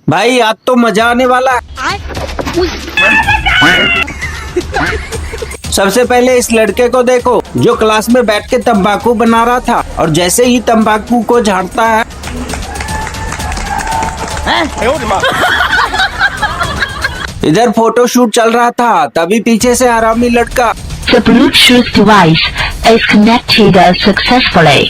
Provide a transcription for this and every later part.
भाई आज तो मजा आने वाला है। सबसे पहले इस लड़के को देखो जो क्लास में बैठ के तंबाकू बना रहा था और जैसे ही तंबाकू को झाड़ता है इधर फोटो शूट चल रहा था, तभी पीछे से हरामी लड़का The Bluetooth device is connected successfully.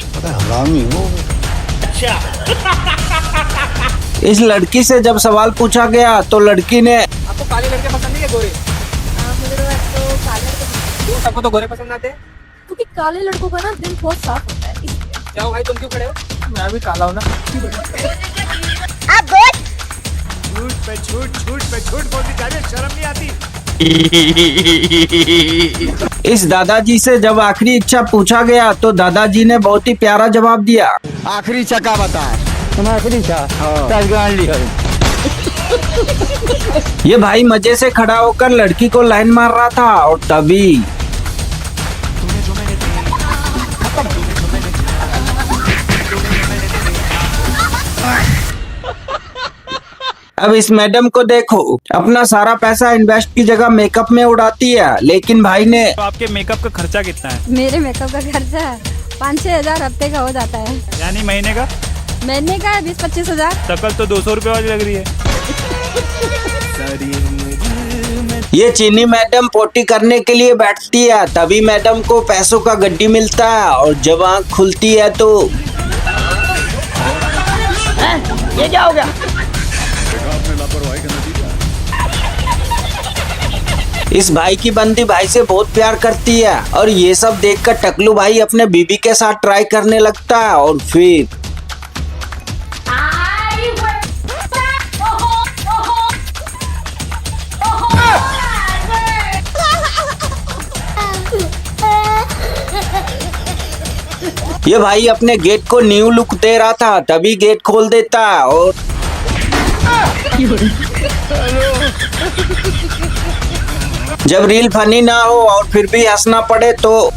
इस लड़की से जब सवाल पूछा गया तो लड़की ने आपको काले लड़के पसंद नहीं है गोरे? मुझे तो काले लड़के आपको तो गोरे पसंद आते हैं? क्योंकि काले लड़कों का ना दिल बहुत साफ होता है इसलिए। जाओ भाई, तुम क्यों खड़े हो? मैं भी काला हूँ ना। झूठ बोलती जा रही है, शर्म नहीं आती। इस दादाजी से जब आखिरी इच्छा पूछा गया तो दादाजी ने बहुत ही प्यारा जवाब दिया। आखिरी चका बता। ये भाई मजे से खड़ा होकर लड़की को लाइन मार रहा था और तभी अब इस मैडम को देखो, अपना सारा पैसा इन्वेस्ट की जगह मेकअप में उड़ाती है, लेकिन भाई ने तो आपके मेकअप का खर्चा कितना है? मेरे मेकअप का खर्चा 5-6 हजार हफ्ते का हो जाता है। यानी महीने का? महीने का 20-25 हजार। शक्ल तो 200 रुपए वाली लग रही है। ये चीनी मैडम पोटी करने के लिए बैठती है, तभी मैडम को पैसों का गड्डी मिलता है और जब आँख खुलती है तो ये क्या हो गया? इस भाई की बंदी भाई से बहुत प्यार करती है और ये सब देखकर टकलू भाई अपने बीबी के साथ ट्राई करने लगता है और फिर ये भाई अपने गेट को न्यू लुक दे रहा था, तभी गेट खोल देता है और जब रील फनी ना हो और फिर भी हंसना पड़े तो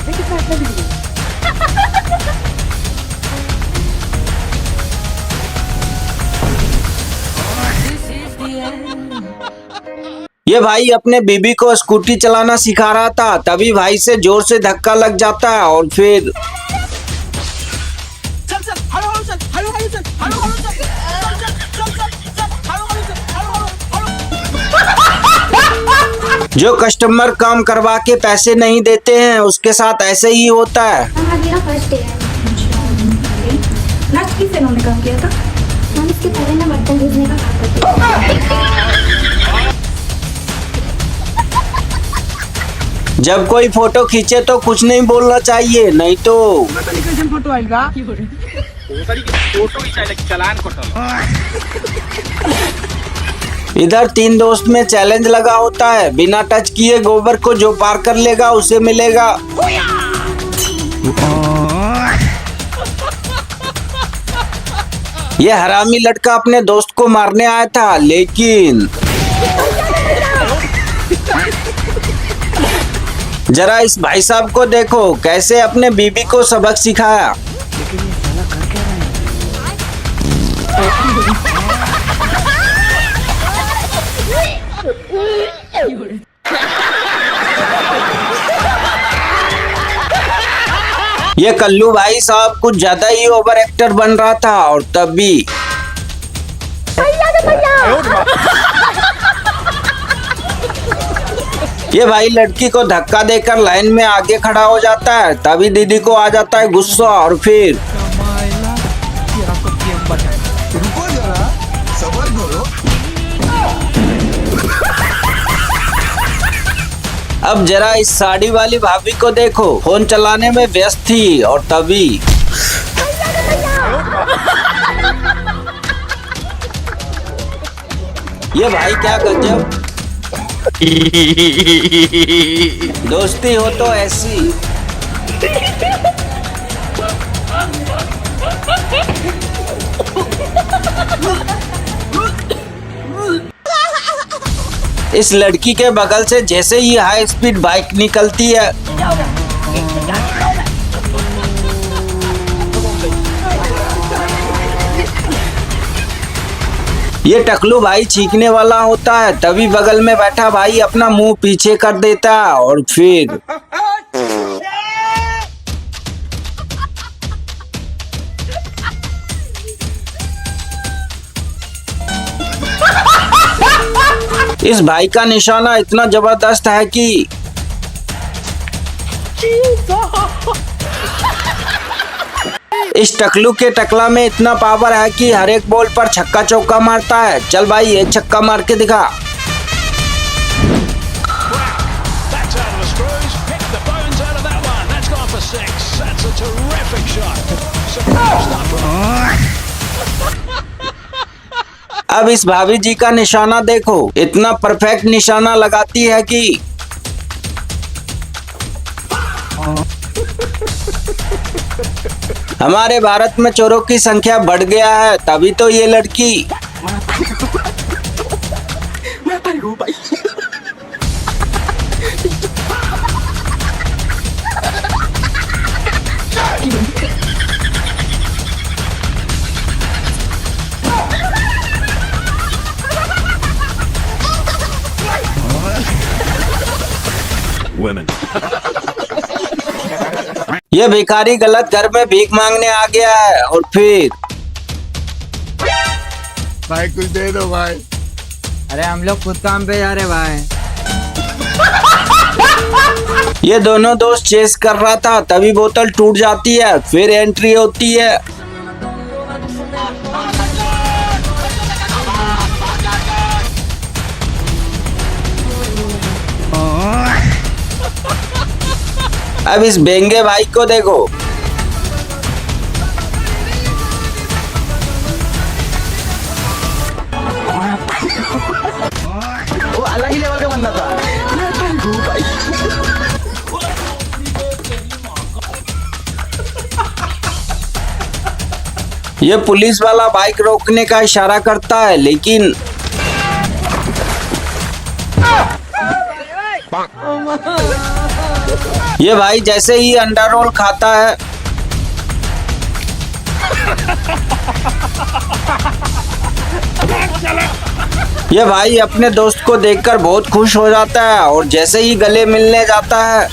ये भाई अपने बीबी को स्कूटी चलाना सिखा रहा था, तभी भाई से जोर से धक्का लग जाता है और फिर जो कस्टमर काम करवा के पैसे नहीं देते हैं उसके साथ ऐसे ही होता है। मेरा फर्स्ट डे है। लास्ट किस इन्होंने काम किया था? मैम इसके पहले ना बर्तन धोने का काम करती थी। जब कोई फोटो खींचे तो कुछ नहीं बोलना चाहिए, नहीं तो फोटो आएगा। फोटो ही चलान इधर 3 दोस्त में चैलेंज लगा होता है, बिना टच किए गोबर को जो पार कर लेगा उसे मिलेगा। ये हरामी लड़का अपने दोस्त को मारने आया था, लेकिन जरा इस भाई साहब को देखो कैसे अपने बीबी को सबक सिखाया। ये कल्लू भाई साहब कुछ ज्यादा ही ओवर एक्टर बन रहा था और तभी ये भाई लड़की को धक्का देकर लाइन में आगे खड़ा हो जाता है, तभी दीदी को आ जाता है गुस्सा और फिर अब जरा इस साड़ी वाली भाभी को देखो, फोन चलाने में व्यस्त थी और तभी ये भाई क्या गजब। दोस्ती हो तो ऐसी। इस लड़की के बगल से जैसे ही हाई स्पीड बाइक निकलती है ये टकलू भाई छींकने वाला होता है, तभी बगल में बैठा भाई अपना मुंह पीछे कर देता है और फिर इस भाई का निशाना इतना जबरदस्त है कि इस टकलू के टकला में इतना पावर है कि हर एक बॉल पर छक्का चौका मारता है। चल भाई एक छक्का मार के दिखा। That's out of the screws. Pick the bones out of that one. That's gone for 6. That's a terrific shot. Superb stuff. अब इस भाभी जी का निशाना देखो, इतना परफेक्ट निशाना लगाती है कि हमारे भारत में चोरों की संख्या बढ़ गया है, तभी तो ये लड़की Women. ये भिखारी गलत घर में भीख मांगने आ गया है और फिर भाई कुछ दे दो भाई। अरे हम लोग खुद काम पे जा रहे भाई। ये दोनों दोस्त चेस कर रहा था, तभी बोतल टूट जाती है, फिर एंट्री होती है। अब इस बेंगे भाई को देखो, वो अलग ही लेवल का बंदा था। ये पुलिस वाला बाइक रोकने का इशारा करता है, लेकिन ये भाई जैसे ही अंडा रोल खाता है ये भाई अपने दोस्त को देखकर बहुत खुश हो जाता है और जैसे ही गले मिलने जाता है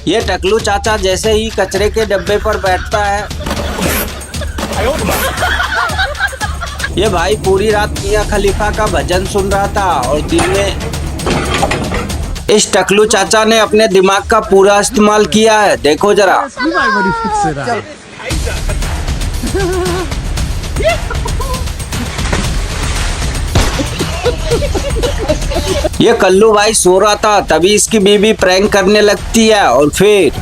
ये टकलू चाचा जैसे ही कचरे के डब्बे पर बैठता है ये भाई पूरी रात मियां खलीफा का भजन सुन रहा था और दिन में इस टकलू चाचा ने अपने दिमाग का पूरा इस्तेमाल किया है। देखो जरा, ये कल्लू भाई सो रहा था, तभी इसकी बीवी प्रैंक करने लगती है और फिर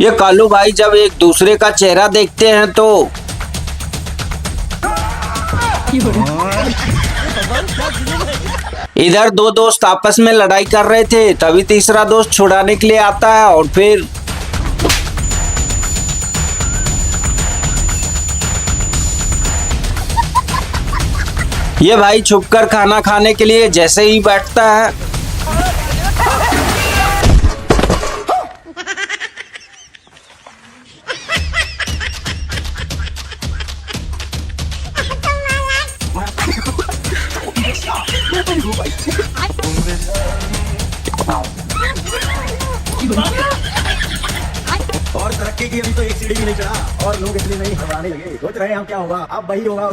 ये कालू भाई जब एक दूसरे का चेहरा देखते हैं तो इधर दो दोस्त आपस में लड़ाई कर रहे थे, तभी तीसरा दोस्त छुड़ाने के लिए आता है और फिर ये भाई छुपकर खाना खाने के लिए जैसे ही बैठता है और तरक्की की अभी तो एक सीढ़ी भी नहीं चढ़ा और लोग इतने नहीं घबराने लगे। सोच रहे हैं हम क्या होगा, अब वही होगा।